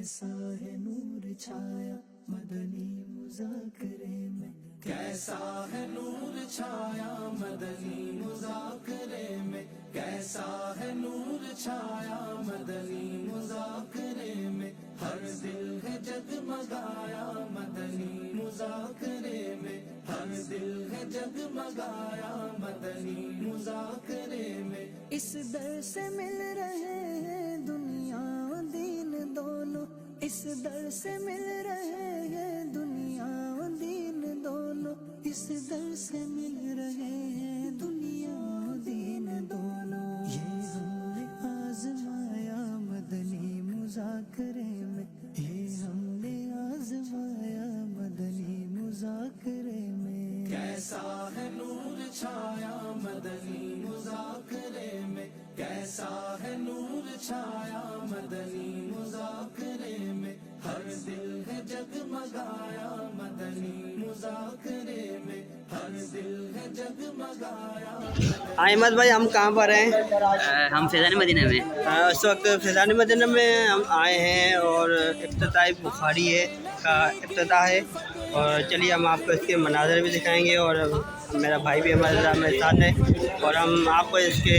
کیسا ہے نور چھایا مدنی مذاکرے میں، کیسا ہے نور چھایا مدنی مذاکرے میں، کیسا ہے نور چھایا مدنی مذاکرے میں، ہر دل ہے جگمگایا مدنی مذاکرے میں، ہر دل ہے جگمگایا مدنی مذاکرے میں، اس در سے مل رہے ہیں دنیا و دین دونوں، اس در سے مل رہے ہیں دنیا و دین دونوں، اس در سے مل رہے ہیں دنیا و دین دونوں، یہ ہم نے آزمایا مدنی مذاکرے میں، یہ ہم نے آزمایا مدنی مذاکرے میں، کیسا ہے نور چھایا مدنی مذاکرے میں، کیسا ہے نور چھایا مدنی مذاکرے میں، ہر دل ہے جگمگایا مدنی مذاکرے میں، ہر دل ہے جگمگایا۔ احمد بھائی ہم کہاں پر ہیں؟ ہم فیضان مدینہ میں اس وقت فیضان مدینہ میں ہم آئے ہیں اور افتتاحی بخاری کا افتتاح ہے، اور چلیے ہم آپ کو اس کے مناظر بھی دکھائیں گے، اور میرا بھائی بھی ہمارے ساتھ ہے اور ہم آپ کو اس کے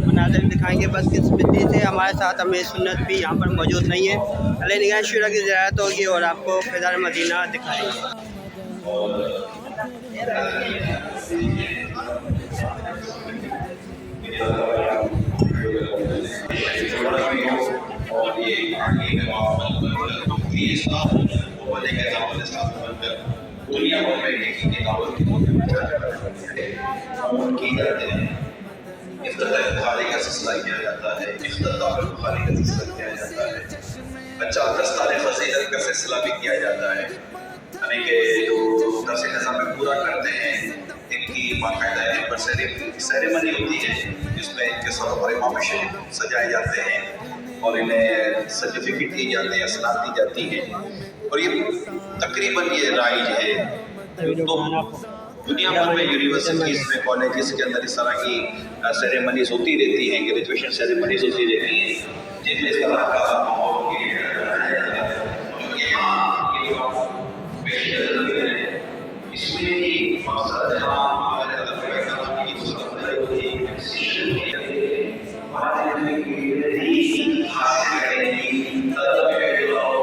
مناظر بھی دکھائیں گے۔ بس قسمتی سے ہمارے ساتھ امیر سنت بھی یہاں پر موجود نہیں ہے، علیہ نگاہ شورا کی زیارت ہوگی اور آپ کو فیضان مدینہ دکھائیں گے۔ اور یہ آگے دنیا بھر میں نیکی کی دعوت کی جاتے ہیں۔ افتتاح بخاری کا سلسلہ کیا جاتا ہے، افتتاح بخاری کا سلسلہ کیا جاتا ہے، 50 دستار فضیلت کا سلسلہ بھی کیا جاتا ہے، یعنی کہ جو درس نظام میں پورا کرتے ہیں ان کی باقاعدہ یہاں پر سیریمنی ہوتی ہے جس میں ان کے سروں پر امام شریف سجائے جاتے ہیں اور انہیں سرٹیفکیٹ دی جاتے ہیں، اسناد دی جاتی ہیں، اور یہ تقریباً یہ رائج ہے۔ تو دنیا بھر میں یونیورسٹیز میں کالجز کے اندر اس طرح کی سیریمنیز ہوتی رہتی ہیں، گریجویشن سیریمنیز ہوتی رہتی ہیں جن میں اس طرح کا ماحول کیا جاتا ہے۔ اس میں ہی مقصد جہاں ہمارے طلباء کرام کی مستقبل ہوتی ہے، ایکسیشن کی جاتی ہے، حاصل کرنے کی طلب کے لاؤ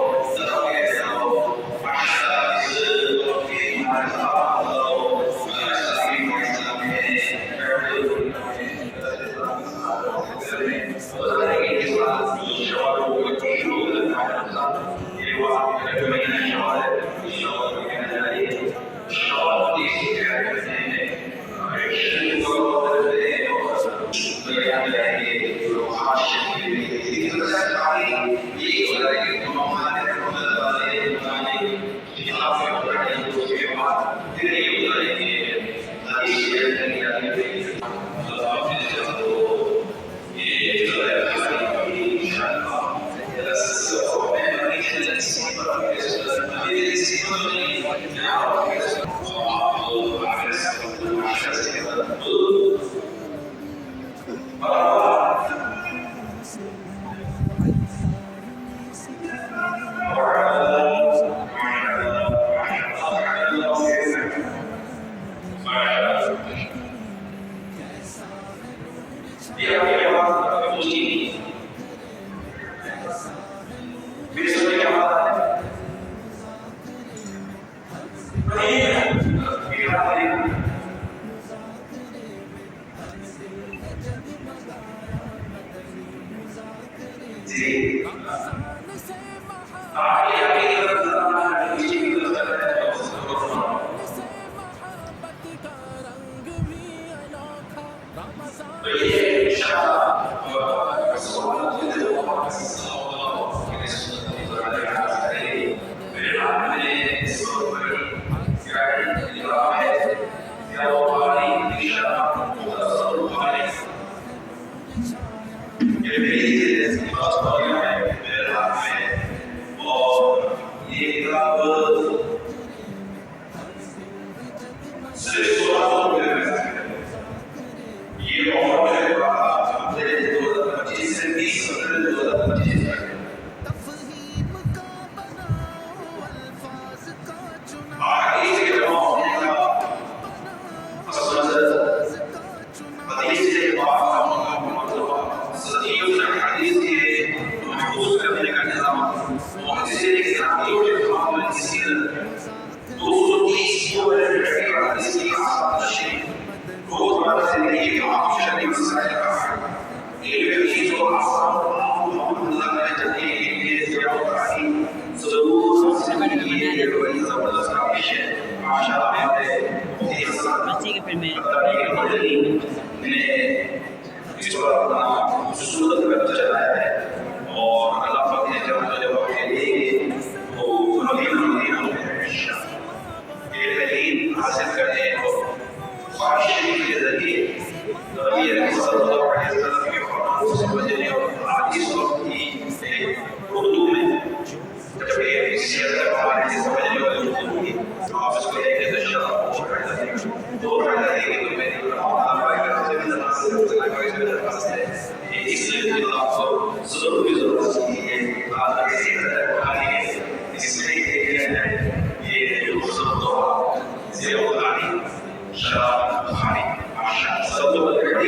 محدثين الإسلام يوجد من السيرة وصوليس هو الذي يعرف استيعاب الشيء هو ما الذي يعرف شيء السائر اللي يجيز الأعصاب ومن لا يتدين يزيد عليه صدور سبيل وليس ولا شيء عشان في الصلاة اس پر اپنا صورت میں چلایا ہے اور اللہ پاک نے جب آپ کے لیے وہ مدینہ یہ دلیل حاصل کرنے اور قرآن شریف کے ذریعے نبی صلی اللہ علیہ وسلم کے فرمان کو سمجھنے اور حدیث کی اردو میں جب یہ سیرت ہمارے سے سمجھنے والی اردو کی آپ اس کو دیکھیں تو شرح کو پڑھنا دیں تو پڑھنا دیں کہ میری اللہ پاک کا اس لیے آپ کو ضروری ضرورت ہے آپ کسی طرح بخاری اس لیے یہ بخاری شراب بخاری صلی اللہ علیہ وسلم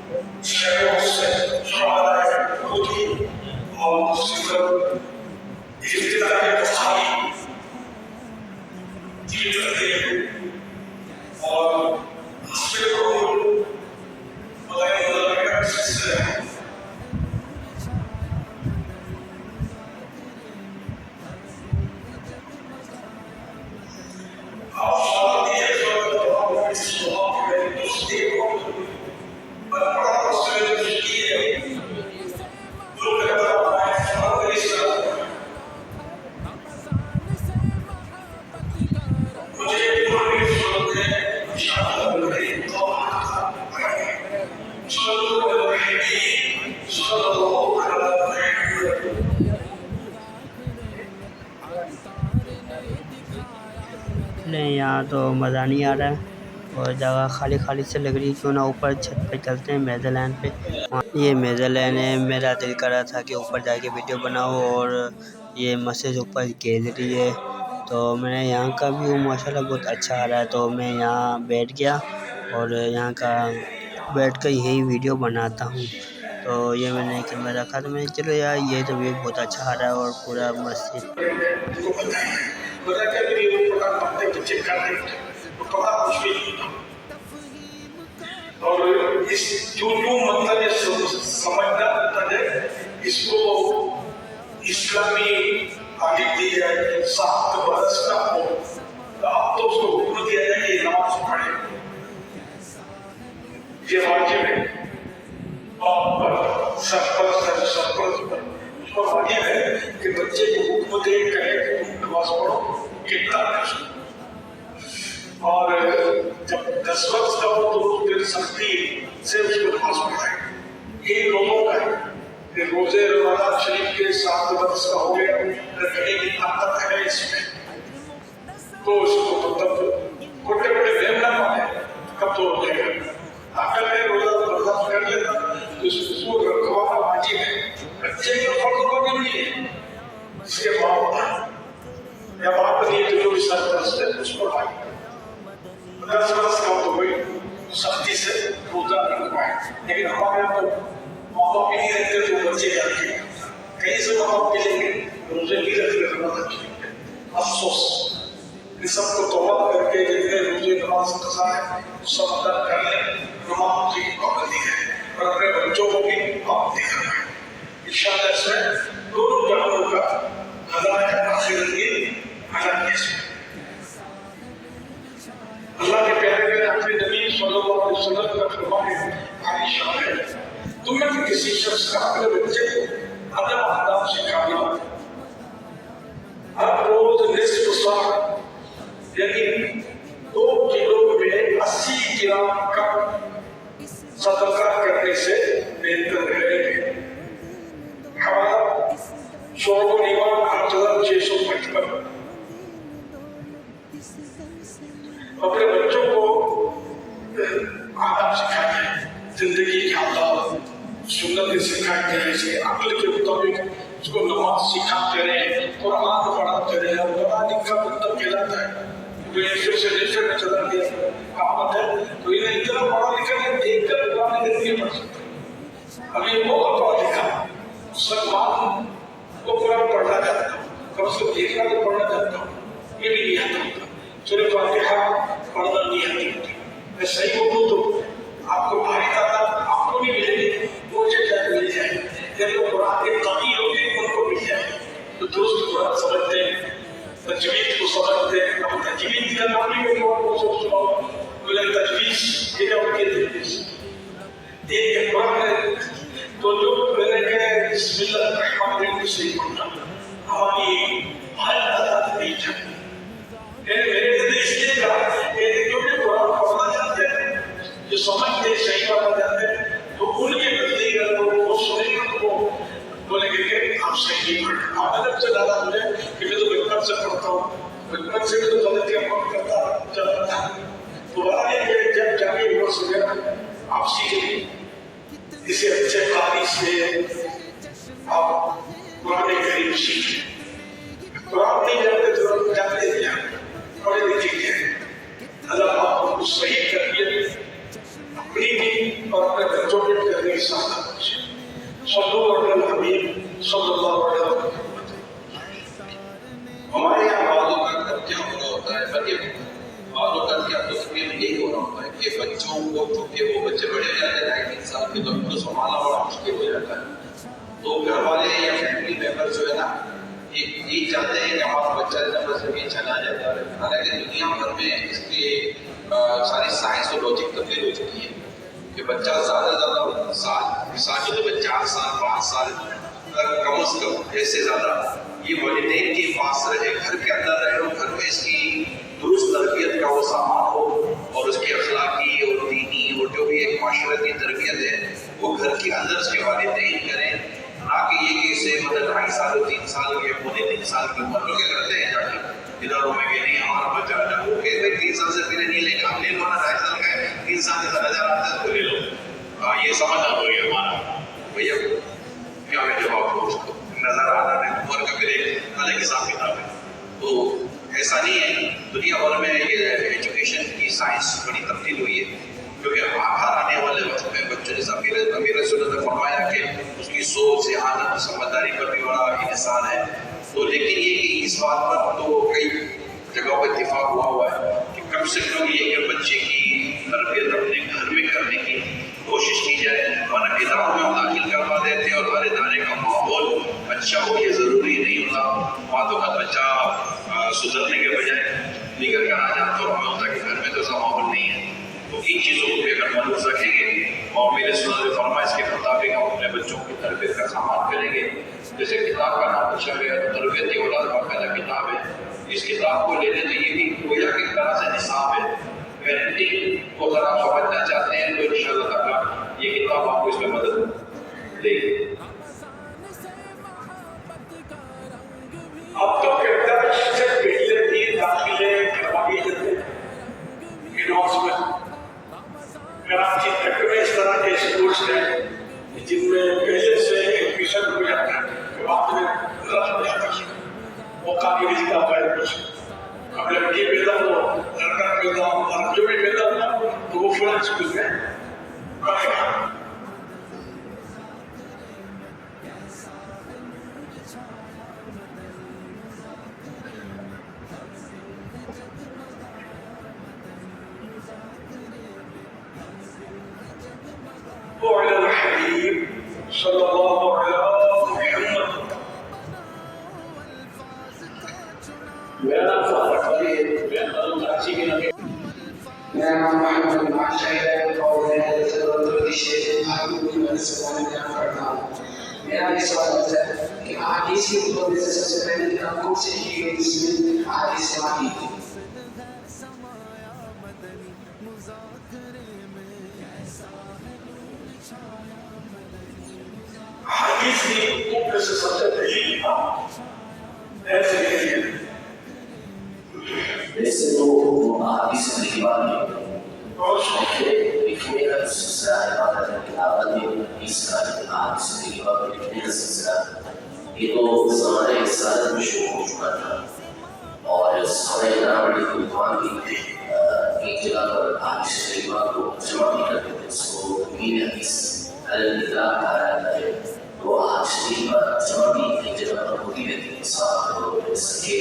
Share لیں, یہاں تو مزہ نہیں آ رہا ہے اور جگہ خالی خالی سے لگ رہی ہے. کیوں نہ اوپر چھت پہ چلتے ہیں میزر لینڈ پہ. یہ میزر لینڈ ہے, میرا دل کر رہا تھا کہ اوپر جا کے ویڈیو بناؤ, اور یہ مسجد اوپر گیلری ہے تو میں نے یہاں کا ویو ماشاءاللہ بہت اچھا آ رہا ہے, تو میں یہاں بیٹھ گیا اور یہاں کا بیٹھ کر یہی ویڈیو بناتا ہوں. تو یہ میں نے کیمرہ رکھا تو میں چلو یار یہ تو ویو بہت اچھا آ رہا ہے, اور پورا مسجد اور اس جو مطلب سمجھنا ہوتا ہے اس کو اسلامی تعلیم دی جائے. 7 برس کا ہو تو اب تو اس کو حکم دیا جائے کہ نماز پڑھے, یہ واجب ہے. اور سرپرست اس کو واجب ہے کہ بچے کو حکم دے کرے کہ نماز پڑھو, کتنا اور جب 10 وقت کا ہو تو پھر سختی سے اس کو نماز پڑھائے. یہ لوگوں کا ہے کہ روزے رمضان شریف کے 7 برس کا ہو گیا, رکھنے کی طاقت ہے اس میں, تو اس کو مطلب چھوٹے بڑے دین نہ پائے کب تو ہو جائے گا. اگر میں روزہ برداشت کر لیتا تو اس کو رکھوانا واجب ہے. بچے کے فرض کو بھی نہیں ہے, اس کے باپ یا باپ نہیں تو جو بھی سرپرست ہے اس کو واجب. 10 برس کا تو کوئی سختی سے روزہ نہیں پائے, لیکن ہمارے یہاں تو ماں باپ بھی نہیں رکھتے تو بچے جاتے ہیں کہیں سے ماں باپ ملیں گے روزے نہیں رکھتے. افسوس ان سب کو توبہ کر کے جتنے روزے نماز قضا ہے سب ادا کر لیں. نماز کی پابندی ہے اور اپنے بچوں کو بھی پابندی کرنا ہے. انشاءاللہ اس میں دونوں جانوروں کا قضا ہے, آخرت کی حیات میں. اللہ کے پیارے پیارے اپنے نبی صلی اللہ علیہ وسلم کا فرمان ہے, عائشہ ہے, تم میں سے کسی شخص کا اپنے بچے کو ادب آداب سکھانا, ہر روز نصف ساعت یعنی 2 کلو میں 80 گرام کم صدقہ کرنے سے بہتر ہے. ہمارا شعب ایمان 8655. اپنے بچوں کو آداب سکھاتے ہیں, زندگی کے آداب سنت سکھاتے ہیں, اسے عقل کے مطابق اس کو نماز سکھاتے رہے, قرآن پڑھاتے رہے. اور پڑھا لکھا مطلب کہلاتا ہے ایشور سے نیچر میں چلا گیا کہاوت ہے, تو انہیں اتنا پڑھا لکھا ہے دیکھ کر قرآن نہیں پڑھ سکتا. ابھی وہ پڑھا لکھا مسلمان کو قرآن پڑھنا چاہتا ہوں, اور اس کو دیکھنا تو پڑھنا چاہتا ہوں, یہ بھی نہیں آتا ہوتا. سورہ فاتحہ پڑھنا نہیں آتی ہوتی. میں صحیح بولوں تو آپ کو بھاری تعداد آپ کو نہیں ملے گی, وہ چیزیں مل جائے. جب وہ قرآن کے قاری ہوتے ہیں ان کو مل جائے تو درست قرآن سمجھتے ہیں, تجوید کو سمجھتے ہیں. اب تجوید کا نام ہی کو سناؤ, بولے تجویز یہ ان کے تجویز ایک قرآن ہے تو جو میں نے کہا بسم اللہ الرحمن الرحیم سے پڑھنا ہماری ہر عادت نہیں چاہیے. میرے دل اس لیے کہا کہ جو بھی قرآن پڑھنا چاہتے ہیں, جو سمجھتے ہیں, صحیح پڑھنا چاہتے ہیں, تو ان کے بدلے اگر وہ سنیں گے تو وہ بولیں گے کہ آپ صحیح پڑھیں. آپ ادب سے زیادہ مجھے کہ میں تو بچپن سے پڑھتا ہوں, بچپن سے بھی تو غلطیاں کرتا چلا تھا. دوبارہ یہ جب جا کے عمر سے گیا آپ سیکھ لیں, اسے اچھے قاری سے آپ قرآن کریم سیکھ لیں. قرآن نہیں جانتے تو جانتے ہیں پڑھے لکھے گئے. اللہ آپ کو صحیح تربیت اپنی بھی اور اپنے بچوں کے کرنے کی سعادت بخشے. صلو علی الحبیب صلی اللہ علیہ وسلم. ہمارے یہاں بعض اوقات کیا ہو رہا ہوتا ہے, بلکہ بعض اوقات کیا تو یہی ہو رہا ہوتا ہے کہ بچوں کو, چونکہ وہ بچے بڑے ہو جاتے ہیں 19 سال کے, تو ان کو سنبھالنا بڑا مشکل ہو جاتا ہے. تو گھر والے یا فیملی ممبر جو ہے نا یہ چاہتے ہیں کہ ہمارا بچہ جب سے بھی چلا جاتا ہے. حالانکہ دنیا بھر میں اس کی ساری سائنس اور لاجک تبدیل ہو چکی ہے کہ بچہ زیادہ سے زیادہ سال جو تو 4 سال 5 سال کم از کم ایسے زیادہ یہ والدین کے پاس رہے, گھر کے اندر رہے, اور گھر میں اس کی درست تربیت کا وہ سامان ہو, اور اس کی اخلاقی اور دینی اور جو بھی ایک معاشرتی تربیت ہے وہ گھر کے اندر اس کے والدین کریں, نہ کہ یہ کہ اسے مطلب 2.5 سال 3 سال یا 3.5 سال کی عمر میں کیا کرتے ہیں جا کے اداروں میں کہ نہیں ہمارا بچہ जाना वो कि भाई 3 साल से पहले नहीं लेगा, आप ले लो ना, 2.5 साल का है, 3 साल का 7,000 आता है तो ले लो। ये समाधान हो गया हमारा। भैया क्या मैं जवाब दूँ उसको, नजर आना नहीं, उम्र का मेरे अलग हिसाब किताब है। तो ऐसा नहीं है, दुनिया भर में ये एजुकेशन की साइंस बड़ी तब्दील हुई है, क्योंकि बाहर आने वाले वक्त में बच्चों जैसा अमीर रसूल ने फरमाया कि उसकी सोच से आदत समझदारी पर भी बड़ा इंसान है। तो लेकिन ये कि इस बात पर तो कई जगहों पर इत्तेफाक हुआ है कि कम से कम ये कि बच्चे की तरबियत अपने घर में करने की कोशिश की जाए, वरना इदारों में हम दाखिल करवा देते हैं और हर इदारे का माहौल अच्छा हो, ये ज़रूरी नहीं होता। बातों का बच्चा सुधरने के बजाय निकल कर आ जाता और हमें होता कि घर में तो ऐसा माहौल नहीं है। तो इन चीज़ों को भी अगर मलूज़ रखेंगे और मेरे सुनने फरमाइश के मुताबिक हम अपने बच्चों की तरबियत का सामान करेंगे। जैसे किताब का नाम पूछा गया तो तरबियत औलाद बाकायदा किताब है, इस किताब को लेने तो ये भी गोया की तरह से निसाब है। पेरेंटिंग को अगर आप समझना चाहते हैं तो इंशाअल्लाह ताला ये किताब आपको इसमें मदद देगी। अब तो कहता है से पहले भी दाखिले करवाई जाते हैं कराची तक में इस तरह के स्कूल्स हैं जिनमें पहले से एडमिशन हो जाता है, बाद में रद्द हो जाता है, मौका भी नहीं मिलता है कुछ। अब लड़की पैदा हो, लड़का पैदा हो और जो भी पैदा हो तो वो फुल स्कूल में पढ़ेगा। وعلى الحبيب صلى الله على محمد. मेरा नाम मोहम्मद माशा है और मैं मेरा ये सवाल है कि हदीस के मुताबिक सबसे पहले किताब कौन सी लिखी गई जिसमें हदीस समाती थी? हदीस की ऊपर से सबसे पहली ऐसे लिखी है। वैसे तो हदीस की बात नहीं लिखने का सिलसिला इबादत है, किताबत में इसका हदीस की बात लिखने का सिलसिला ये तो ज़माने रिसालत में शुरू हो चुका था और सारे नाम लिखवान की एक जगह पर हदीस की बात को जमा भी करते थे, उसको मीन हदीस अलग-अलग कहा जाता है। तो हदीस की बात जमा भी एक जगह पर होती रहती है। साथ और इसके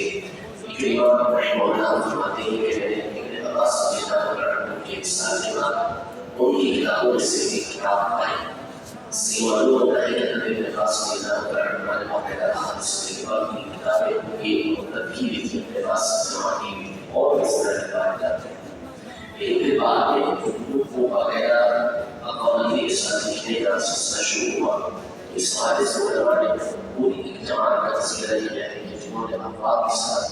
इमाम रहमतुल्लाह फरमाते हैं कि मैंने इब्न अब्बास के साल के बाद उनकी किताबों से एक किताब पाई। इससे मालूम होता है कि इब्न अब्बास की बात की किताबें ये मतलब की लिखी इब्न अब्बास जमाती और इस तरह की बात जाते हैं। लेकिन बाद में को वगैरह अकाउंट के साथ लिखने का सिलसिला शुरू हुआ। इस हादिस को जमाने पूरी एक जमात का तस्करा किया है कि जिन्होंने अफवाद के साथ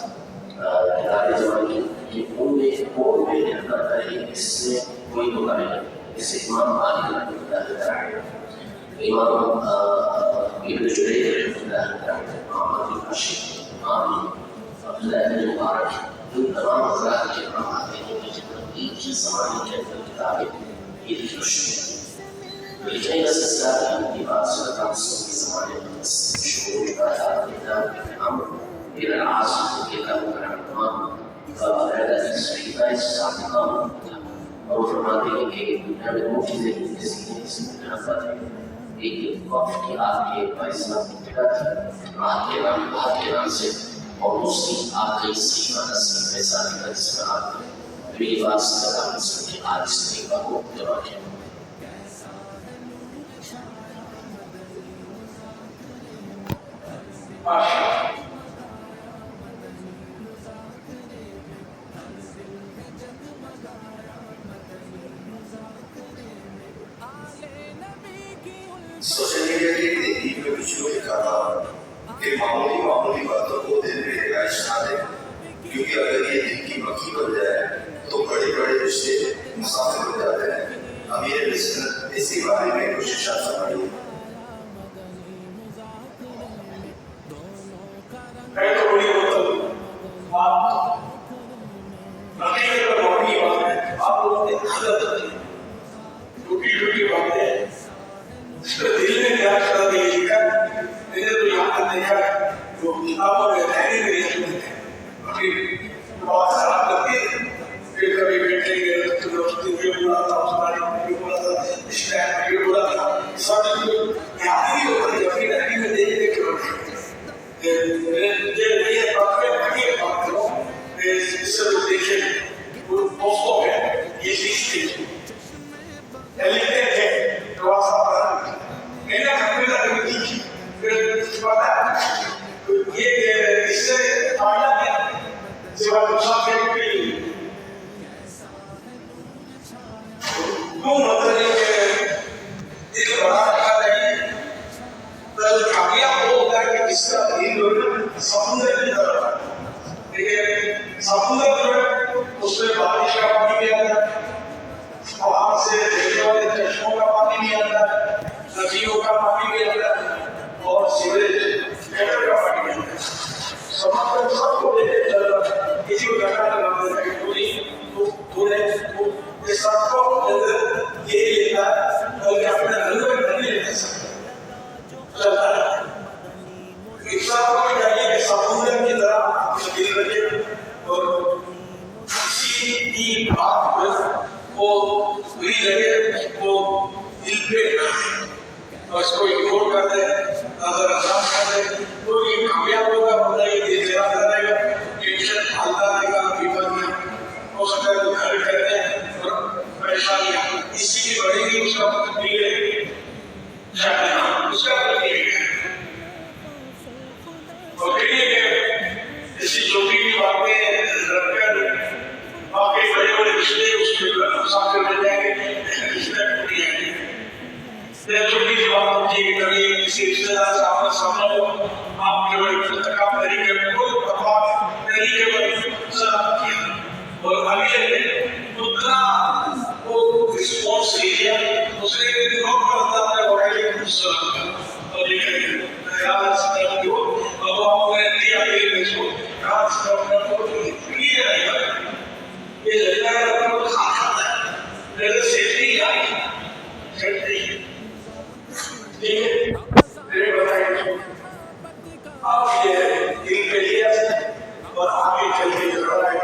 किताबें जमाई कि उनमें वो मेहनत करता है, इससे कोई धोखा नहीं है। इसे इमाम मालिक रहमतुल्लाह अलैह, इमाम इब्न जुरैज रहमतुल्लाह अलैह, मोहम्मद बिन बशीर, इमाम अब्दुल्लाह बिन मुबारक, इन तमाम हज़रात के नाम आते हैं कि जिन्होंने एक ही ज़माने के अंदर किताबें ये लिखी शुरू लिखने का सिलसिला की बात सल्लल्लाहु अलैहि वसल्लम के ज़माने में शुरू हो चुका था। हम إلى العصر الكتاب والعلماء فهذا الصحيفة السابقة أو فرمانه के हमें मुफ्ती से किसी तरफ एक वक्त की आपके पैसा आपके नाम से और उसकी आपके सहीफा का पैसा निकल जिसमें आप मेरी बात से आज सहीफा को जमा किया। सोशल मीडिया की तहरीक में कुछ लोग लिखा था कि मामूली बातों को दिल में रिहाइश ना दे, क्योंकि अगर ये दिल की मक्खी बन जाए तो बड़े बड़े रिश्ते मुसाफिर हो जाते हैं। अमीर रिश्ते इसके बारे में कुछ इशारा फरमाइए। देखा है वो किताबों में डायरी में लिखे होते हैं, अपनी बहुत खराब लगती है, फिर कभी बैठेंगे तो दोस्ती ये बोला था, उस बारे में बोला था, इस टाइम में ये बोला था, सब याद ही होता है, अपनी डायरी में देख देख के रखते हैं। ये बात करो, इससे जो देखे वो दोस्तों में ये लिखते थे, तो मेरा कंप्यूटर लिखी, फिर पता ये इससे फायदा है, सिवा नुकसान के लिए वो मतलब एक बड़ा नहीं, तो कामयाब वो होता है कि इसका समुद्र की तरफ, लेकिन समुद्र जो है उसमें बारिश का पानी भी आता है, वहां से बहने वाले चश्मों का पानी भी आता है, नदियों का पानी भी आता है और सीवरेज गटर का पानी भी आता है। समुद्र सबको लेके चल रहा है, किसी को धक्का लगा देता है पूरी पूरे ये सबको ये लेता है और अपने अंदर नहीं लेता चलता है। इंसान को चाहिए कि समुद्र की तरह दिल रखे और किसी की बात पर वो बुरी लगे वो दिल पे और इसको इग्नोर कर दे, नजरअंदाज कर दे, तो ये कामयाब होगा, वरना ये दिल जलाता रहेगा, टेंशन डालता रहेगा, विपद में हो सकता है तो घर करते हैं और परेशानियां इसी की बढ़ेगी, उसका मतलब बिगड़ेगी, उसका मतलब बिगड़ेगा। और फिर ये ऐसी छोटी की बातें रखकर बाकी बड़े बड़े रिश्ते उसके नुकसान कर जाएंगे, रिश्ते टूट जाएंगे। छोटी सी बात होती है, कभी किसी रिश्तेदार से आपने सामने हो, आपने बड़े पुस्तकाम तरीके में कोई बकवास तरीके पर सलाह किया और अगले उतना वो रिस्पॉन्स लिया, उसने नोट करता है और अगले सलाह किया और ये याद से जो अब आपने दिया ये इसको याद से अपने को क्लियर रहेगा, ये लगता है अपने को खाता है, मेरे से ही आई चलती है, ठीक है, मेरे बताइए आप ये दिल पे लिया और आगे चल के जरूर आए,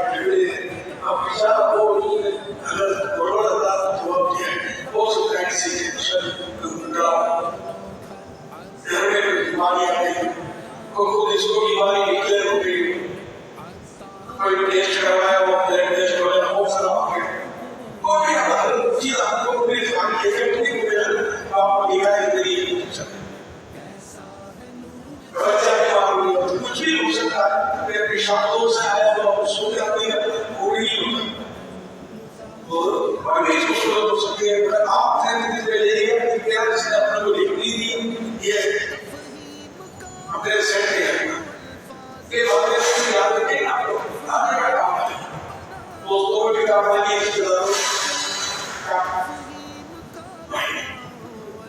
अब पिछला वो अगर गड़बड़ होता तो अब ये हो सकता है किसी घर में बीमारी आ गई, खुद इसको बीमारी डिक्लेयर हो गई, कोई टेस्ट करवाया वो ब्लड टेस्ट वगैरह वो खराब हो गया, कोई भी हमारे चीज आपको पूरी खाने के लिए आपको दिखाई दे रही है, बच्चा भी आपको कुछ भी हो सकता है, मेरे पेशाबों से आया तो आप सो जाते हैं, वो नहीं होता, और भी इसको सूरत हो सकती है, अगर आप ट्रेन पे लेंगे तो क्या इसने अपने को लिख दी थी ये अपने सेट किया के बाद में याद रखें आपको आगे का काम है, दोस्तों के काम है, रिश्तेदारों का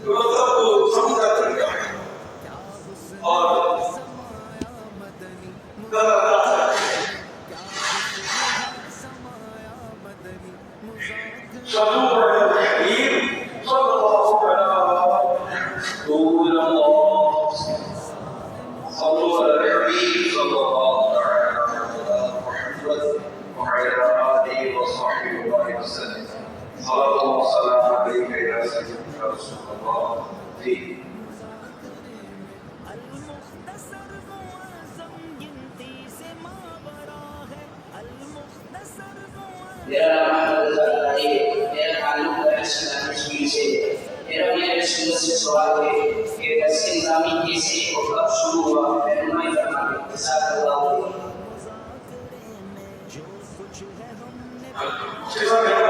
मतलब समझा तरीका है और सवाल है कि दरस निज़ामी कैसे और कब शुरू हुआ, रहनुमाई फरमाइए। जज़ाकल्लाहु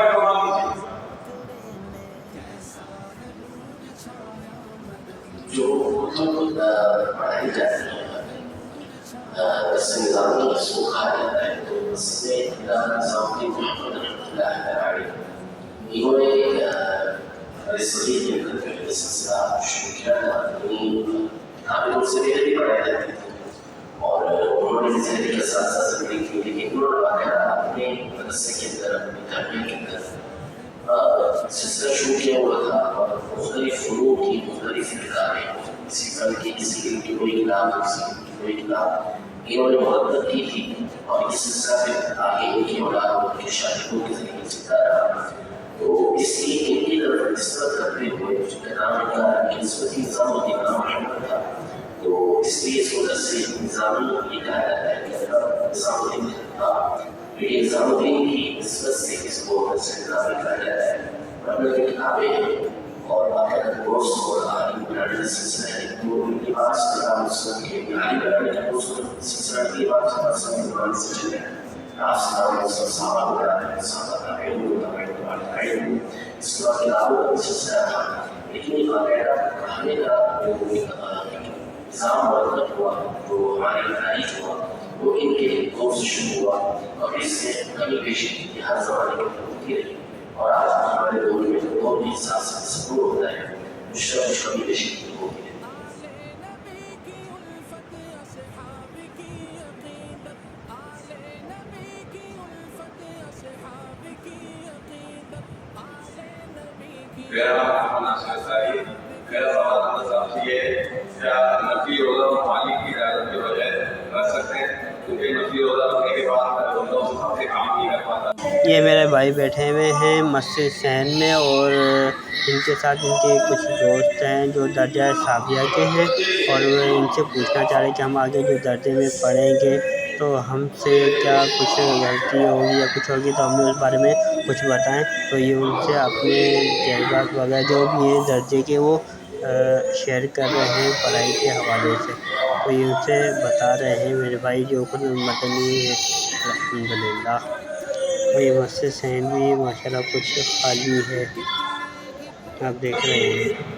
जो पढ़ाई जाती है दरस निज़ामी इसको कहा जाता है, तो इसमें निज़ामुद्दीन मोहम्मद रहमतुल्लाह अलैह इन्होंने इसलिए सिलसिला शुरू किया था, काफी उनसे पहले भी पढ़ाई जाती थी और उन्होंने जिंदगी के साथ साथ जिंदगी की, लेकिन उन्होंने वगैरह अपने मदरसे के अंदर अपनी तरबियत के अंदर सिलसिला शुरू किया हुआ था और मुख्तलिफ फनून की मुख्तलिफ किताबें, किसी फन की, किसी इल्म की कोई किताब, किसी की कोई किताब, इन्होंने मोहब्बत की थी और इस सिलसिला से आगे इनकी औलाद और इनके शागिर्दों के जरिए चलता रहा। तो इसलिए इनकी तरफ निस्बत करते हुए नाम इनका निस्बती निज़ामुद्दीन नाम मोहम्मद था, तो इसलिए इस वजह से निज़ामी ये कहा जाता है कि निज़ामुद्दीन था। ये निज़ामुद्दीन की निस्बत से इसको निज़ामी कहा जाता है। वरना जो किताबें हैं और बाकायदा कोर्स और आलिम बनाने का सिलसिला है, तो इनकी बात सलाम मुस्लिम के आलिम बनाने का कोर्स सिलसिला की बात सलाम ज़माने से चल रहा है। आप सलाम मुस्लिम साहबा बना रहे हैं, साहबा का इल्म इसके बाद किताबों का सिलसिला था, लेकिन ये बाकायदा पढ़ाने का जो निज़ाम मरतब हुआ, जो हमारी तारीख हुआ, वो इनके दौर से शुरू हुआ और इससे कमी पेशी हर ज़माने में होती रही। और आज हमारे दौर में दौर के हिसाब से सफर होता है, मुश्किल कमी पेशी होती है। मेरा मुनासिब साहिब, मेरा सवाल आपसे ये है, क्या नफी रोज़ा मालिक की इजाज़त की बजाय कर सकते हैं? क्योंकि नफी रोज़ा रखने के बाद बंदों से काफ़ी काम नहीं कर पाता। ये मेरे भाई बैठे हुए हैं मस्जिद सहन में और इनके साथ इनके कुछ दोस्त हैं जो दर्जा साबिया के हैं और वो इनसे पूछना चाह रहे हैं कि हम आगे जो दर्जे में पढ़ेंगे तो हमसे क्या कुछ गलती होगी या कुछ होगी तो हमें उस बारे में कुछ बताएं। तो ये उनसे अपने तजुर्बात वगैरह जो भी हैं दर्जे के वो शेयर कर रहे हैं पढ़ाई के हवाले से। तो ये उनसे बता रहे हैं मेरे भाई जो मदनी है अल्हम्दुलिल्लाह। तो ये मस्जिद सहन भी माशाल्लाह कुछ खाली है, आप देख रहे हैं।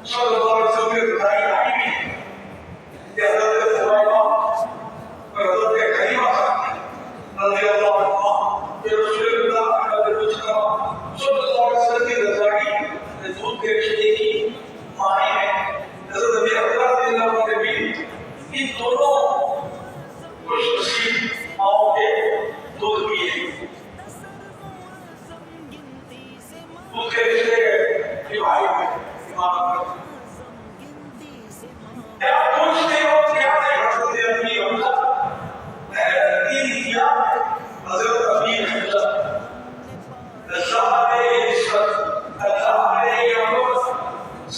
सल्लल्लाहु अलैहि वसल्लम ने बताई आई भी कि हज़रत फुवाइमा और हज़रत करीमा रज़ियल्लाहु अन्हा के रसूलुल्लाह सल्लल्लाहु अलैहि वसल्लम की रज़ाई दूध के रिश्ते की माने हैं। हज़रत अबू बकर रज़ियल्लाहु अन्हु ने भी इन दोनों खुश नसीब माओ के दूध पिए। दूध के रिश्ते के भाई क्या पूछते हो क्या नहीं हज़रत अबी हमजा दिया हज़रत अबी हमजा साहब इस्सत अल्लाह ने यमन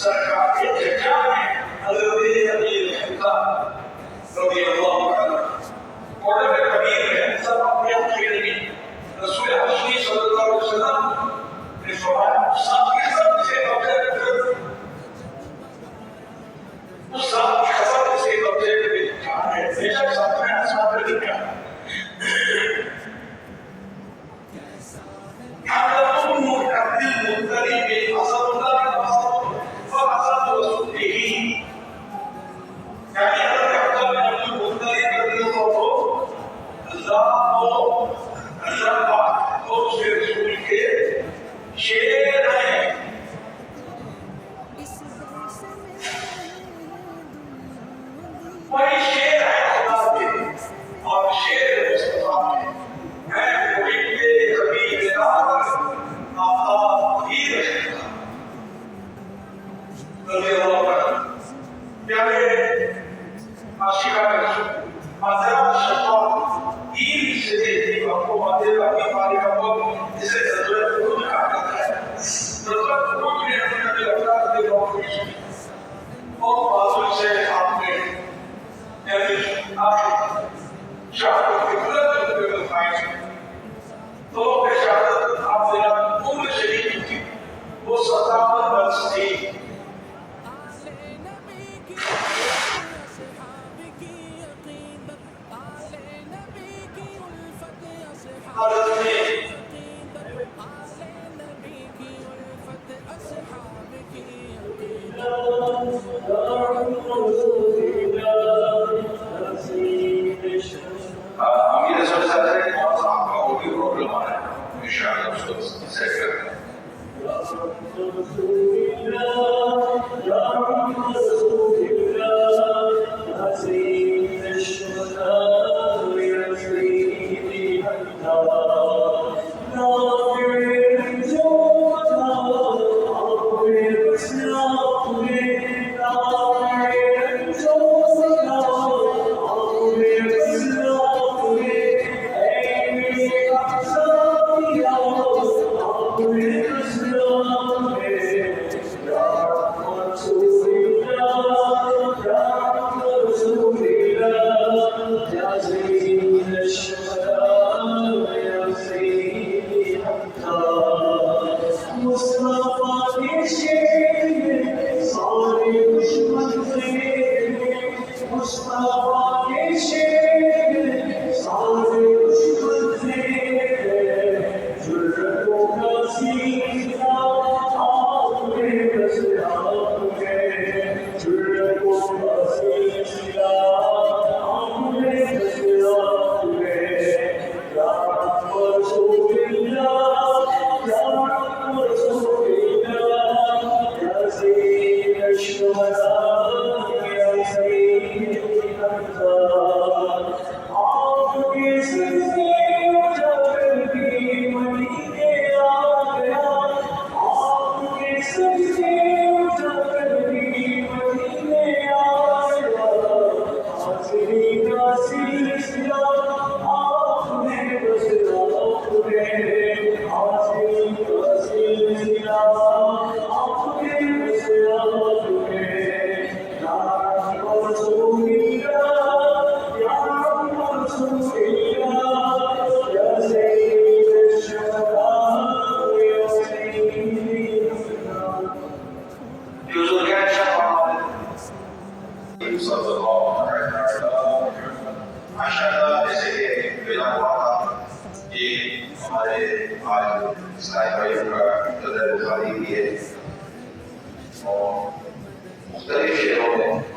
सरकार के जजा में हज़रत अबी हमजा रज़ियल्लाहु अन्हु और कबीर है सब अपने खेलेंगे। रसूल हशरी सल्लल्लाहु अलैहि वसल्लम ने फरमाया साथ के सब से कब्जे उस साथ के सब से कब्जे में कहा है बेशक साथ में साथ में क्या हम मुतअद्दिल मुतरी में असदुल्लाह के असद और असद रसूल ही यानी हज़रत अब्दुल्लाह बिन मुतरी रज़ियल्लाहु अल्लाह पाक और उसके रसूल के शेर हैं। वही शेर है खुदा के और शेर मुस्तफा के है मुरीद के कबीर दार आका पीर रज़ियल्लाहु अन्हु प्यारे आशिकान रसूल मज़हब शफा तीन से देखी आपको मज़हब की मालिक को इसे ज़रूरत खुद कहा जाता है। ज़रूरत खुद ने अपने अवतार के लोगों की सुनी और बाजू से आपने यानी आखिर शहादत की बुलंद पे दिखाई तो के शहादत आपने उम्र शरीफ की वो 57 वर्ष थी। अमीर सर साहब ने कौन सा आपका और भी प्रॉब्लम आ रहा है इंशाअल्लाह उसको सेट करते हैं।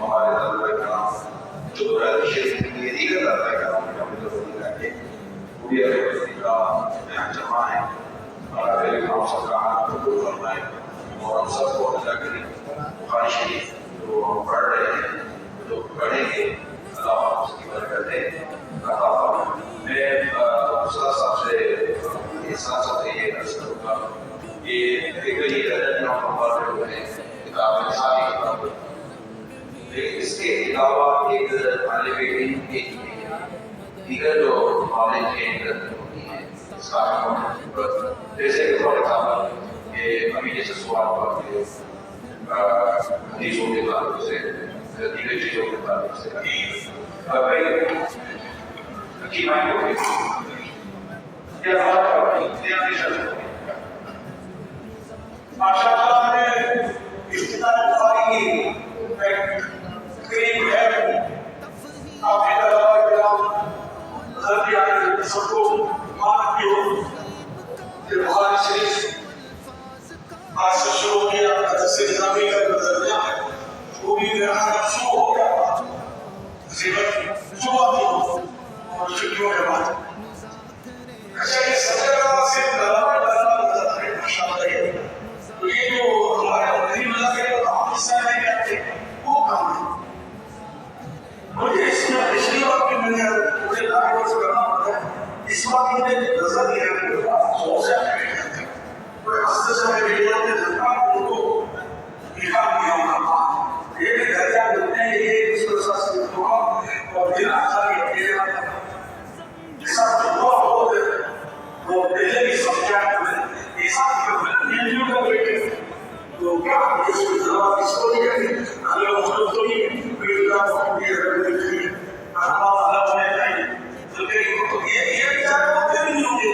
हमारे तलबा कराम जो दुरानी शरीफ के दीगर तलबा कराम का भी वो भी अगर का यहाँ जमा है और अगर हम सब का हाथ कबूल फरमाए और हम सबको अल्लाह करीम बुखारी शरीफ जो हम पढ़ रहे हैं जो पढ़ेंगे अल्लाह उसकी बरकत दे अता फरमाए। मैं उस्ताद साहब से इस साथ ये अर्ज करूँगा कि ये रजत नवंबर जो है किताब सारी किताब, लेकिन इसके अलावा एक तालिब इल्म की दीगर जो नॉलेज के होती है इसका जैसे कि फॉर एग्जाम्पल ये अभी जैसे सवाल हुआ कि हदीसों के ताल्लुक से दीगर चीज़ों के ताल्लुक से हकीमाइन को या माशाअल्लाह ने इफ्तिताह बुखारी की करीब है काफी तलबा किराम घर भी आए सबको मान भी हो कि बुखारी शरीफ आज से शुरू किया दरस निज़ामी का जो दर्जा है वो भी मेरा शुरू हो गया तकरीबन सुबह भी हो और छुट्टियों के बाद। अच्छा ये सबसे बड़ा सिर्फ दलाल है माशाअल्लाह। तो ये जो हमारे मदनी मज़ाक़ के काम हिस्सा नहीं करते वो काम है। मुझे इसमें पिछली बार भी मैंने पूरे लाइव से करना पड़ा इस बार मुझे नजर नहीं आ रहा सोच से कोई हस्त से वीडियो में देखा उनको लिखा दिया होगा ये भी दर्जा मिलते हैं ये इसको सस्ते होगा और बिना सारी अकेला ऐसा हुआ हो वो पहले भी समझा ऐसा वीडियो का बेटे तो क्या इसको जवाब इसको नहीं है अल्लाह उसको तो ही बेटा को ये रखी अल्लाह ने कही तो ये बेचारा होते नहीं होंगे ये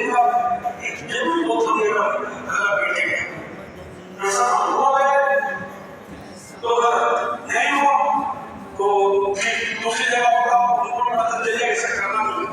भी बहुत होगा अल्लाह बेटे ऐसा हुआ है तो नहीं हुआ तो दूसरी जगह पर उनको मदद दे जाए ऐसा करना नहीं।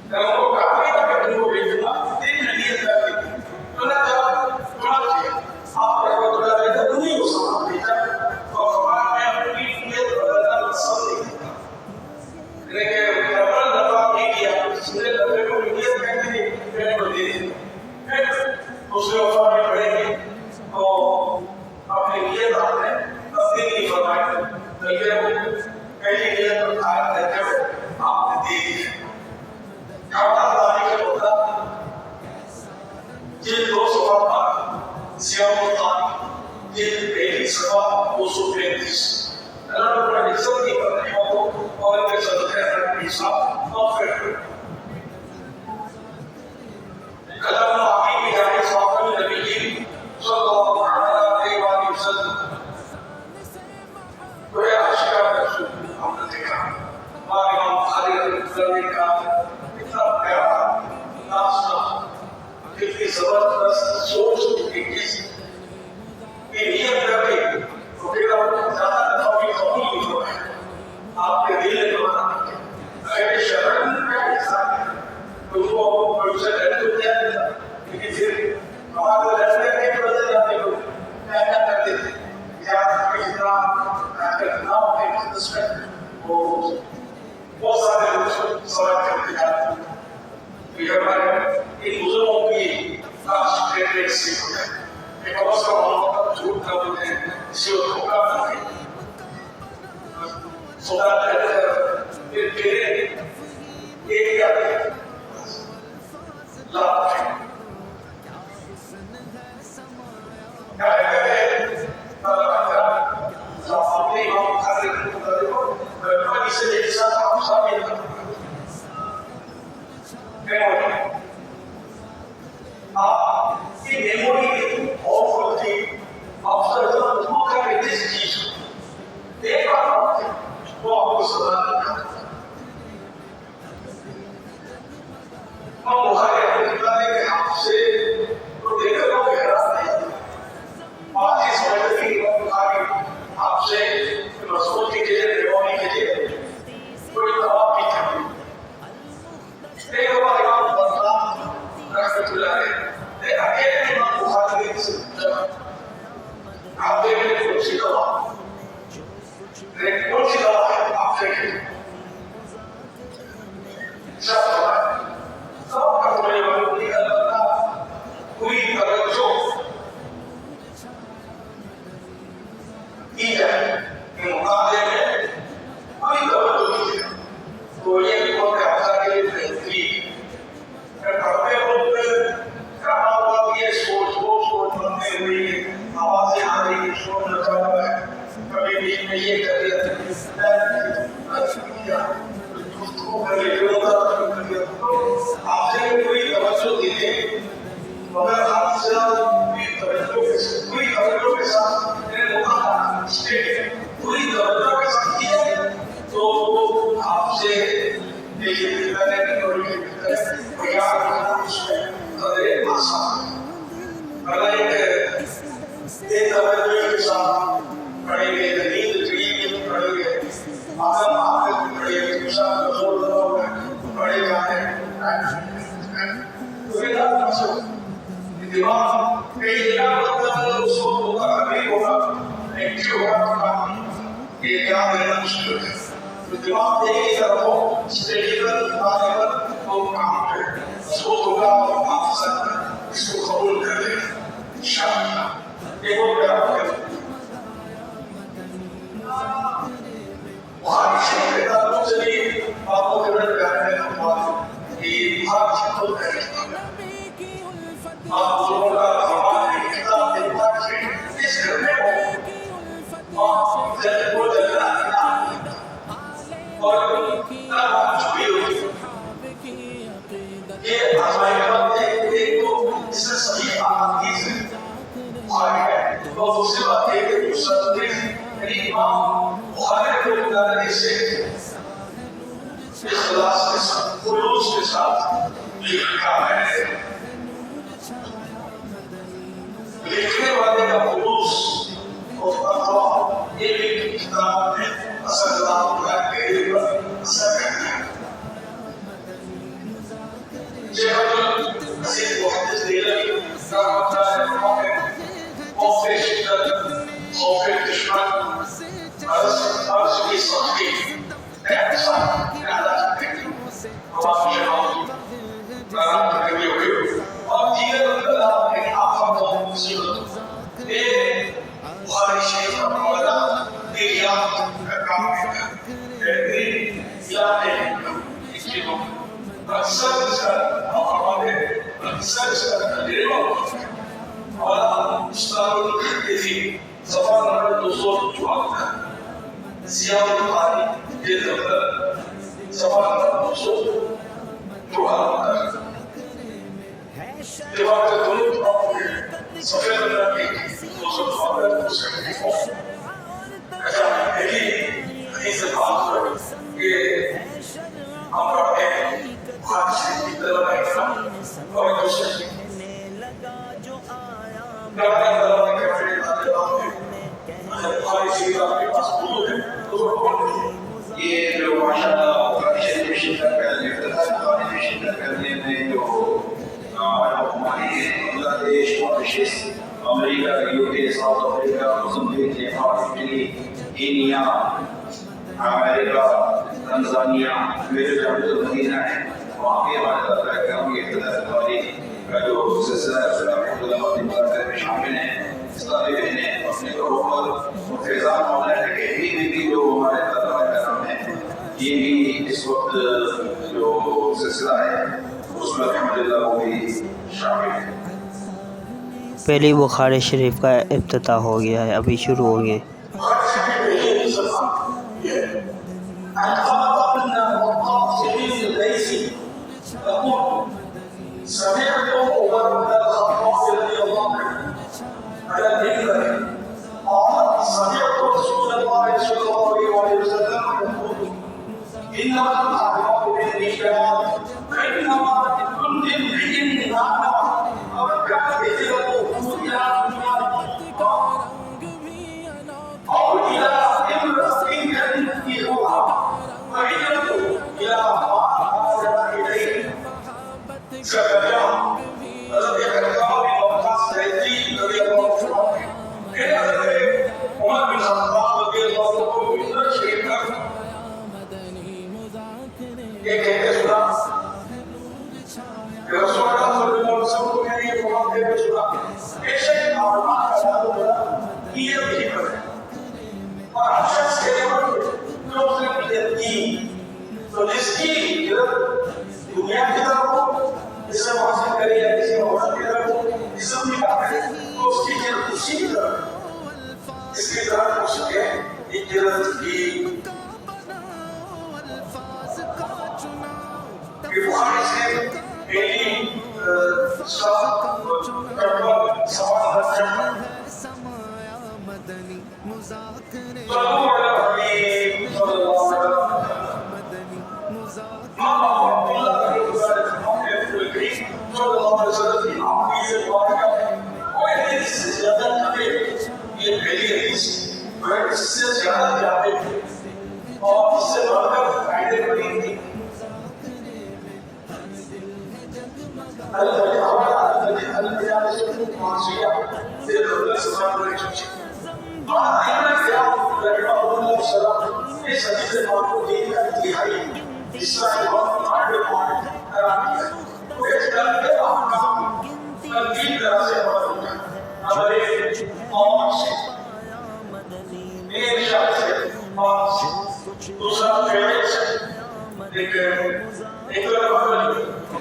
उनको कहा था कि तुमको भेज दूंगा, लेकिन नहीं था। तो ना जब आप बड़ा रहता नहीं हो सकता बेटा, और हमारा मैं अपनी नीयत बदलना पसंद नहीं करता। लेकिन डबल दफा नहीं किया, इसलिए डबल को नीयत करके मैं को दे दी। फिर दूसरे दफा में पढ़ेंगे तो अपनी नीयत आपने अपनी नहीं बनाई, बल्कि पहली नीयत तो खाया रहते हो आपने दे दी। के होता जिन दो सफा पर सियाम जिन पहली सफा 235 अल्लाह का इज्जत की करने को और इनके सदक़े के हिसाब और फिर कलम आगे की जाने साहब नबी जी सल्लल्लाहु अलैहि वसल्लम कोई आशिका रसूल हमने देखा इमाम बुखारी का इतना प्यारा नाश्ता कितनी जबरदस्त सोच की नियत करके तो फिर ज्यादा कभी कबूल नहीं हो रहा है आपके दिल में बना अगर शरण का हिस्सा तो उसको उसे डर तो क्या देता, लेकिन फिर हमारे डरने के बदले जाते लोग क्या क्या करते थे क्या कितना करना है उसमें वो बहुत सारे लोग सवाल करते जाते हैं। हमारे इन बुजुर्गों की ट्रेड सीख हो जाए एक अवसर हम झूठ कर देते हैं इसी को धोखा करके सोना फिर तेरे एक या लाभ है क्या कहते हैं अपने हम खाते हैं इसे एक साथ हम शामिल करते ये मेमोरी ऑफ होती अवसर जब वो कर दिस चीज एक बार वो आपको सदा हम बुखारी निकाले के आपसे तो देखकर वो हैरान नहीं बात ही समझ की बुखारी आपसे रसूल की जगह मेमोरी की जगह कोई दवा की थी एक बार इमाम बरकात रहमतुल्लाह अलैह अकेले इमाम बुखारी से आप देखें कौन सी दवा है आप देखें सब अपने वालों की अल्लाह पूरी तवज्जो की जाए मुकाबले में पूरी तवज्जो की जाए तो ये बहुत अच्छा के लिए बेहतरीन पढ़ते वक्त क्या हुआ ये सोच बनते हुई आवाजें आ रही शोर लगा हुआ है कभी बीच में ये कर दिया आपसे कोई तवज्जो दीजिए मगर आपसे पूरी तवज्जो के साथ पूरी तवज्जो के साथ किया तो आपसे पढ़ेंगे नींद नींद पढ़ेंगे आदम आदत पढ़ेंगे पेशाब पढ़े जाते दिमाग कई जगह उसको होगा नहीं होगा एक्टिव होगा ये क्या लेना मुश्किल है तो दिमाग एक ही तरफ हो स्टेबल वो काम है उसको होगा आप सब इसको कबूल कर लें इंशाअल्लाह ये वो प्यार है वहाँ से किताबों से भी आपको किरण करने का बात ये भाग खुद है आप लोगों का हमारे किताब के बाद से इस घर में हो और जब वो जगह और तब छुपी हुई ये हमारे बात एक तो इसमें सही आदमी से आगे और दूसरी बात ये कि दूसरा तो इमाम बुखारी को उतारने से इखलास के साथ खुलूस के साथ लिखा है लिखने वाले का खुलूस और तकवा ये भी किताब में असर करता है असर करता है السيد المحدث الهلالي رحمه الله عليه موقع شدة موقع دشمن أرسل في صحيح صح على فكرة الله يجعله مرات يقول أبدي الله أعظم مصيبة إيه بخاري شيخ الله إياه كامل إيه يعني يجيبه أكثر أمامه أكثر اليوم ولا اشتغل في زمان الدخول جواب زيادة القارئ جدا زمان الدخول جواب جواب الدخول سفير النبي وصل على المسلمين كذا هذه حديث الآخر أمر خارج الدولة और दूसरे ये जो माशाल्लाह शरीफ शिद्दत करने इफ्तितार शिद्दत करने में जो हमारी Bangladesh Mauritius America UK south Africa Mozambique Nepal Italy Kenya America Tanzania मेरे जबल मदीना है वहाँ पे हमारे कार्यक्रम की इफ्तितारी का जो सिलसिला है में शामिल हैं इस्लामी बहनें अपने घरों पर फैज़ान मौलाना के भी जो हमारे कार्यक्रम है ये भी इस वक्त जो सिलसिला है उसमें अल्हम्दुलिल्लाह वो भी शामिल है। पहली बुखारी शरीफ का इफ्तिताह हो गया है, अभी शुरू हो गए। سمعت عمر بن الخطاب رضي الله عنه على المنبر قال سمعت رسول الله صلى الله عليه وسلم يقول انما الاعمال بالنيات وانما لكل امرئ ما نوى ومن كان هجرته الى دنيا او الى امرأة ينكحها فهجرته الى ما هاجر اليه سكتها الذي حكاه بمقاص الدين رضي الله عنه إلى عمر بن الخطاب رضي الله عنه من الشرك یہ کہتے سنا کہ رسول اللہ صلی اللہ علیہ وسلم نے یہ فرمان دے کے سنا بے شک آرمان کا جادو بنا یہ بھی کرے اور ہر شخص کے لیے جو اسے دین تو جس کی دنیا کی طرف ہو جسے حاصل کرے یا کسی عورت کی طرف جسم کی بات ہے تو اس کی جلد اسی کی طرف اس کی طرف ہو سکے یہ جلد کی بخاری سے پہلی سوال حجم صلو علی حبیب صلی اللہ علیہ وسلم ماما عبداللہ کے گزارے محمد کریم صلی اللہ علیہ وسلم کی آخری سے دعا ہے کوئی حدیث سے زیادہ کرے یہ پہلی حدیث ہے اس سے زیادہ جاتے اور اس سے بڑھ کر فائدے بڑی تھی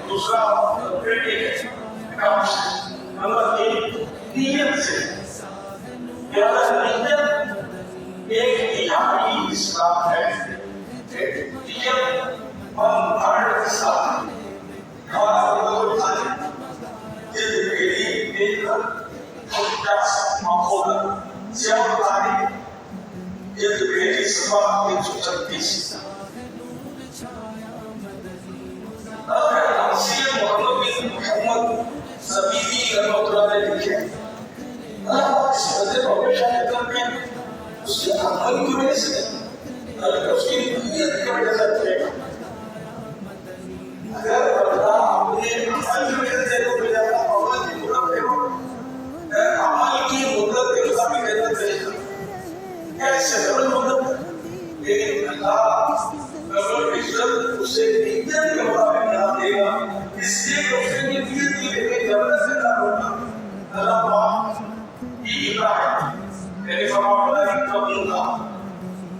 دوسرا نمبر 3 نیت سے ایک نہایی اسلام ہے نیت اور کے ساتھ ہمارا جلد میری دیکھ کر ماحول سیاح تاریخ جلد میری صفحہ 336 سید محمد بن محمد زبیدی رحمۃ اللہ علیہ لکھے اس حضرت ہمیشہ کہتا ہے اس کے عمل کی وجہ سے اگر اس کی نیت کی وجہ سے اگر بندہ اپنے عمل کی وجہ سے इसलिए रोशनी के लिए कि जरूरत से ना होगा अल्लाह पाक की इब्राहिम यानी फरमाया कबूला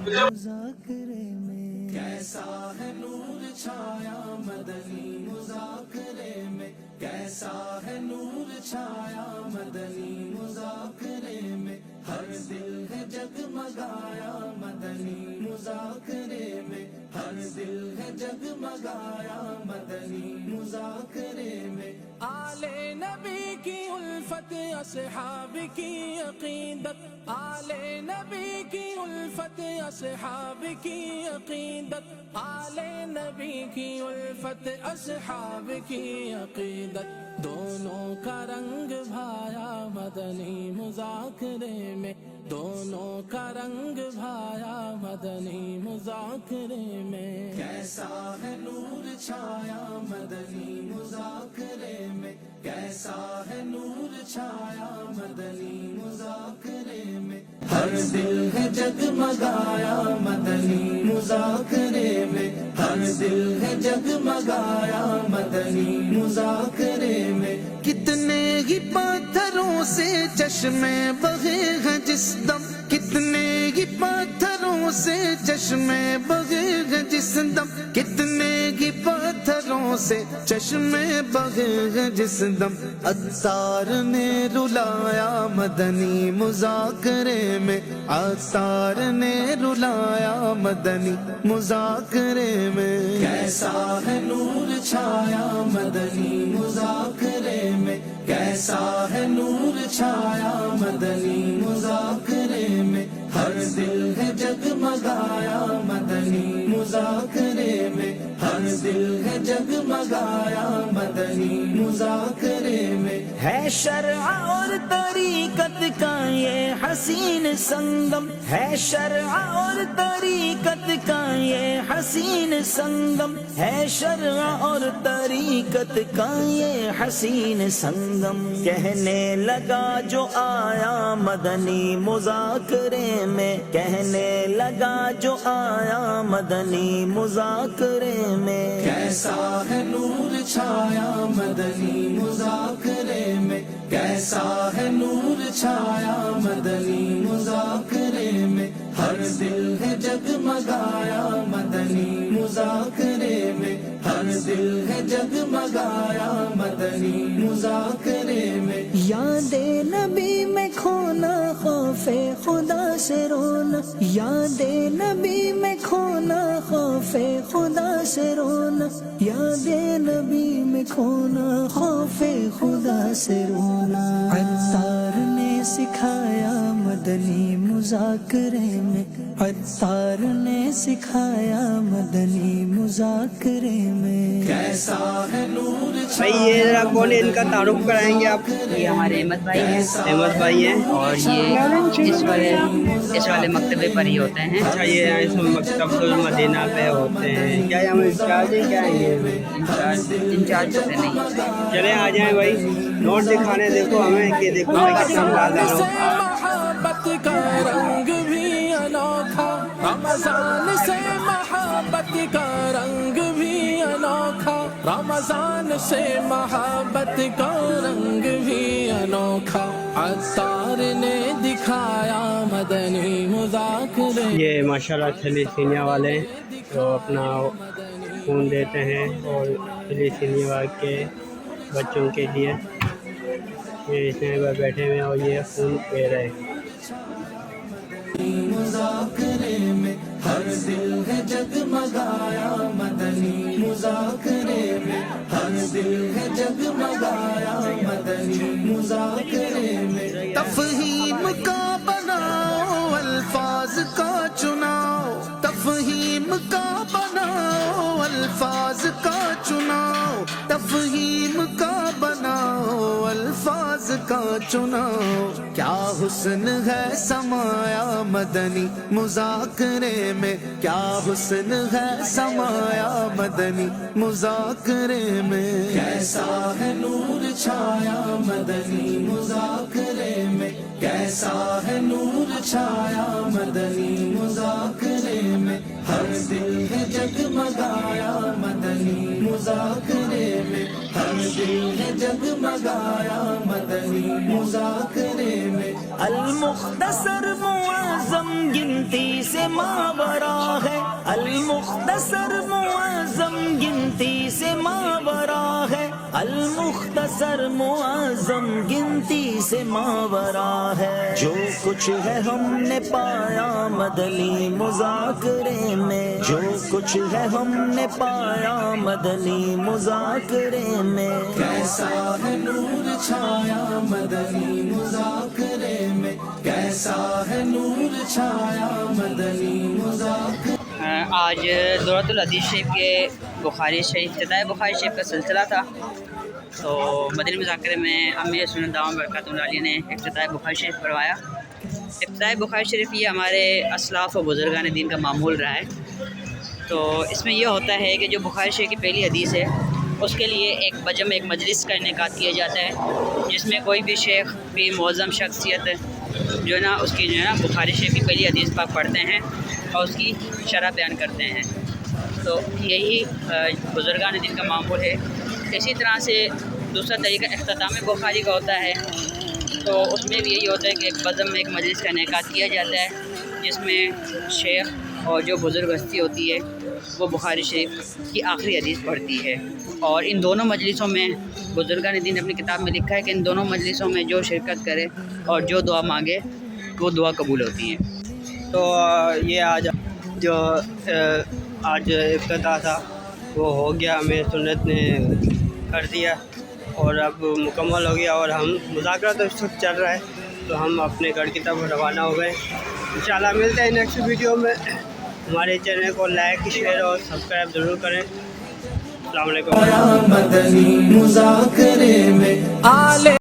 मुज़ाकरे में कैसा है नूर छाया मदनी मुज़ाकरे में कैसा है नूर छाया मदनी मुज़ाकरे में हर दिल है जगमगाया मदनी मुज़ाकरे में हर दिल है जगमगाया मदनी मुज़ाकरे में आले नबी की उल्फत असहाब की अकीदत आले नबी की उल्फत असहाब की अकीदत आले नबी की उल्फत असहाब की अकीदत दोनों का रंग भाया मदनी मुज़ाकरे में दोनों का रंग भाया मदनी मुज़ाकरे में कैसा है नूर छाया मदनी मुज़ाकरे में कैसा है नूर छाया मदनी मुज़ाकरे में हर दिल है जगमगाया मदनी मुज़ाकरे में हर दिल है जगमगाया मदनी मुज़ाकरे में कितने ही पत्थरों से चश्मे बहे हैं जिस दम कितने ही पत्थरों से चश्मे बहे हैं जिस दम कितने ही पत्थरों से चश्मे बहे हैं जिस दम अत्तार ने रुलाया मदनी मुज़ाकरे में अत्तार ने रुलाया मदनी मुज़ाकरे में कैसा है नूर छाया मदनी मुज़ाकरे में कैसा है नूर छाया मदनी मुज़ाकरे में हर दिल है जगमगाया मदनी मुज़ाकरे में हर दिल है जगमगाया मदनी मुज़ाकरे में है शरअ और तरीक़त का ये हसीन संगम है शरअ और तरीक़त का ये हसीन संगम है शरअ और तरीक़त का ये हसीन संगम कहने लगा जो आया मदनी मुज़ाकरे में कहने लगा जो आया मदनी मुज़ाकरे में कैसा है नूर छाया मदनी मुज़ाकरे में कैसा है नूर छाया मदनी मुज़ाकरे में हर दिल है जगमगाया मदनी मुज़ाकरे में हर दिल है जगमगाया मदनी मुज़ाकरे में यादे नबी में खोना खौफे खुदा से रोना यादे नबी में खोना खौफे खुदा से रोना यादे नबी में खोना खौफे खुदा से रोना अत्तार ने सिखाया मदनी मुज़ाकरे में अत्तार ने सिखाया मदनी मुज़ाकरे में कैसा है नूर भाई ये जरा कौन है, इनका तारुफ कराएंगे आप? ये हमारे अहमद भाई हैं अहमद भाई हैं और ये इस वाले मकतबे पर ही होते हैं। अच्छा ये यहाँ इस मकतबुल मदीना पे होते हैं क्या? यहाँ इंचार्ज है क्या है ये? इंचार्ज होते नहीं। चले आ जाए भाई, नोट दिखाने देखो हमें कि देखो मैं कितना बाज़ार हूँ। मोहब्बत का रंग भी अनोखा रमजान से मोहब्बत का रंग भी अनोखा रमजान से मोहब्बत का रंग भी अनोखा अत्तार ने दिखाया मदनी मुज़ाकरे। ये माशाल्लाह थैलीसीमिया वाले तो अपना खून देते हैं और थैलीसीमिया के बच्चों के लिए ये इसमें बैठे हुए और ये खून दे रहे हैं। मुज़ाकरे में हर दिल है जगमगाया मदनी मुज़ाकरे में हर दिल है जगमगाया मदनी मुज़ाकरे में तफ़हीम का बनाओ अल्फाज का चुनाव तफ़हीम का बनाओ अल्फाज का चुनाव तफ़हीम का बनाओ अल्फाज का चुनाव क्या हुस्न है समाया मदनी मुज़ाकरे में क्या हुस्न है समाया मदनी मुज़ाकरे में कैसा है नूर छाया मदनी मुज़ाकरे में कैसा है नूर छाया मदनी मुज़ाकरे में हर दिल है जगमगाया मदनी मुज़ाकरे में दिल है जगमगाया मदनी मुज़ाकरे में। अल-मुख्तसर मुअज़्ज़म गिनती से मावरा है, अल-मुख्तसर मुअज़्ज़म गिनती से मावरा है, अल-मुख्तसर मुअज़्ज़म गिनती से मावरा है। जो कुछ है हमने पाया मदनी मुज़ाकरे में, जो कुछ है हमने पाया मदनी मुज़ाकरे में। कैसा है नूर छाया मदनी मुज़ाकरे में, कैसा है नूर छाया मदनी मुज़ाकरे। आज दौरतुल हदीस शरीफ के बुखारी शरीफ इफ्तिताह बुखारी शरीफ का सिलसिला था। तो मदनी मुज़ाकरे में अमीर सुन्नत दामद बरकातुहु आलिया ने इफ्तिताह बुखारी शरीफ करवाया। इफ्तिताह बुखारी शरीफ ये हमारे असलाफ़ और बुज़ुर्गान दीन का मामूल रहा है। तो इसमें यह होता है कि जो बुखारी शरीफ की पहली हदीस है उसके लिए एक बजम एक मजलिस का इनेकाद किया जाता है, जिसमें कोई भी शेख भी मुअज़्ज़म शख्सियत जो है ना उसकी जो है ना बुखारी शरीफ की पहली हदीस पाक पढ़ते हैं और उसकी शरह बयान करते हैं। तो यही बुज़ुर्गान दीन का मामूल है। इसी तरह से दूसरा तरीका इख्तिताम बुखारी का होता है। तो उसमें भी यही होता है कि एक बज़म में एक मजलिस का इनेकाद किया जाता है, जिसमें शेख और जो बुज़ुर्ग हस्ती होती है वो बुखारी शरीफ की आखिरी हदीस पढ़ती है। और इन दोनों मजलिसों में बुज़ुर्गान दीन अपनी किताब में लिखा है कि इन दोनों मजलिसों में जो शिरकत करे और जो दुआ मांगे वो दुआ कबूल होती है। तो ये आज जो आज इफ्तिताह था वो हो गया, हमें सुन्नत ने कर दिया और अब मुकम्मल हो गया। और हम मुज़ाकरा तो इस वक्त चल रहा है, तो हम अपने घर की तरफ रवाना हो गए। इंशाल्लाह मिलते हैं नेक्स्ट वीडियो में। हमारे चैनल को लाइक शेयर और सब्सक्राइब ज़रूर करें। अस्सलाम वालेकुम। मदनी मुज़ाकरे में आले